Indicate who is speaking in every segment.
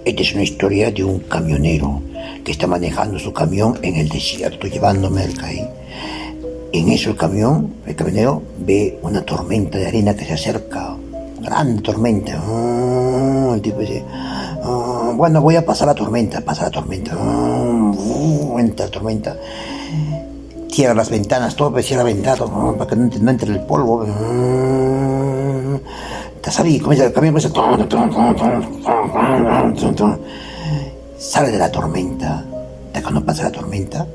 Speaker 1: Esta es una historia de un camionero que está manejando su camión en el desierto, llevando merca ahí. En eso el camionero, ve una tormenta de arena que se acerca, grande tormenta. El tipo dice, bueno, voy a pasar la tormenta, entra la tormenta, cierra las ventanas, todo cierra ventado, para que no entre el polvo. Sale, comienza el camión, sale de la tormenta. Cuando pasa la tormenta,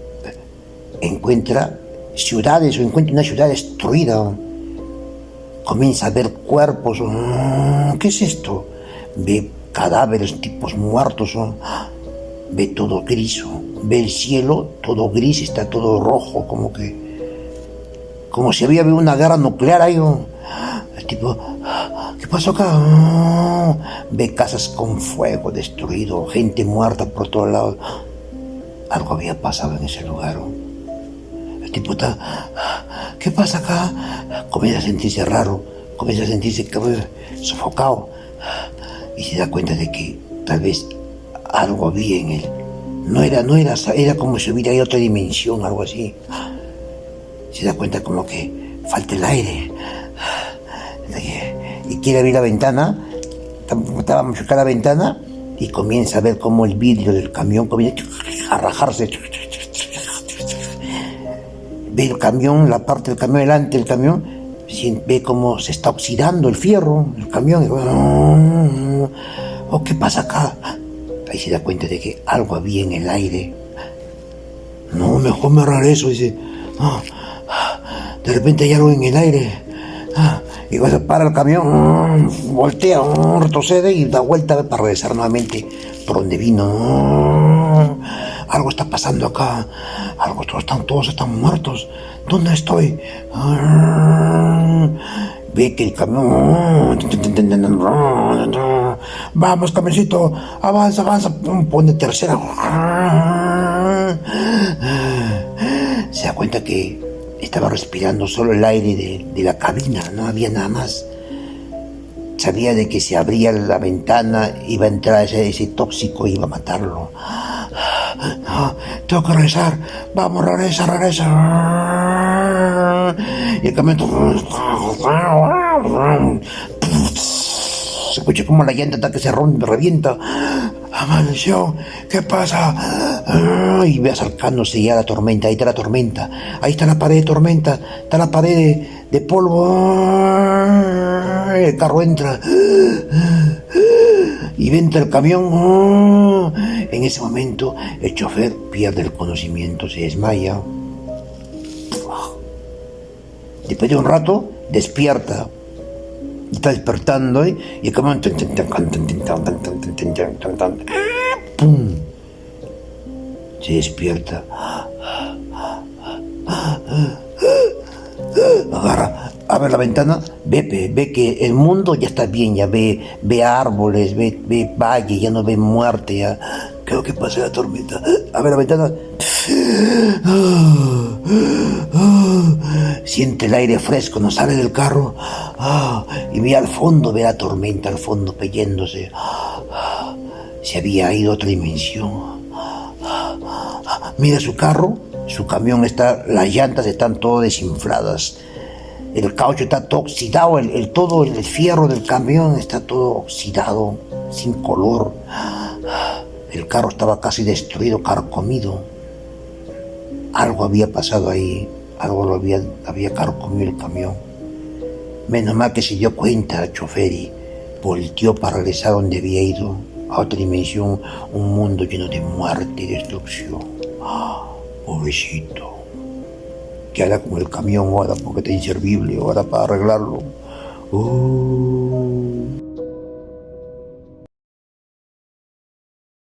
Speaker 1: encuentra ciudades, o encuentra una ciudad destruida. Comienza a ver cuerpos. ¿Qué es esto? Ve cadáveres, tipos muertos. Ve todo gris. Ve el cielo todo gris, está todo rojo, como si había habido una guerra nuclear ahí. El tipo, ¿qué pasó acá? Ve casas con fuego destruido, gente muerta por todos lados. Algo había pasado en ese lugar. El tipo está, ¿qué pasa acá? Comienza a sentirse raro, comienza a sentirse sofocado, y se da cuenta de que tal vez algo había en él. Era como si hubiera otra dimensión, algo así. Se da cuenta como que falta el aire. Y quiere abrir la ventana, estaba muy cerca de la ventana, y comienza a ver cómo el vidrio del camión comienza a rajarse. Ve el camión, la parte del camión delante del camión, ve cómo se está oxidando el fierro, el camión. ¿Qué pasa acá? Ahí se da cuenta de que algo había en el aire. No, mejor me regreso, dice. De repente hay algo en el aire. Y cuando se para el camión, voltea, retrocede y da vuelta para regresar nuevamente por donde vino. Algo está pasando acá. Todos están muertos. ¿Dónde estoy? Ve que el camión. Vamos, camioncito, avanza. Pone tercera. Se da cuenta que estaba respirando solo el aire de la cabina, no había nada más. Sabía de que si abría la ventana iba a entrar ese tóxico, iba a matarlo. Tengo que regresar, vamos, regresa. Y el camión se escucha como la llanta hasta que se rompe, revienta. Maldición, ¿qué pasa? Y ve acercándose ya la tormenta. Ahí está la tormenta, ahí está la pared de tormenta, está la pared de polvo. El carro entra y entra el camión. En ese momento el chofer pierde el conocimiento, se desmaya. Después de un rato despierta. Está despertando, y el camión ¡pum! Se despierta. Abre la ventana, ve que el mundo ya está bien, ya ve árboles, ve valle, ya no ve muerte, ya. Creo que pasa la tormenta. Abre la ventana. Siente el aire fresco, no sale del carro. Y ve al fondo, ve la tormenta al fondo peyéndose. Se había ido a otra dimensión. Mira su carro, su camión las llantas están todas desinfladas. El caucho está todo oxidado, todo el fierro del camión está todo oxidado, sin color. El carro estaba casi destruido, carcomido. Algo había pasado ahí, algo había carcomido el camión. Menos mal que se dio cuenta el chofer y volteó para regresar donde había ido, a otra dimensión, un mundo lleno de muerte y destrucción. Pobrecito. ¿Qué hará con el camión ahora? Porque está inservible ahora para arreglarlo.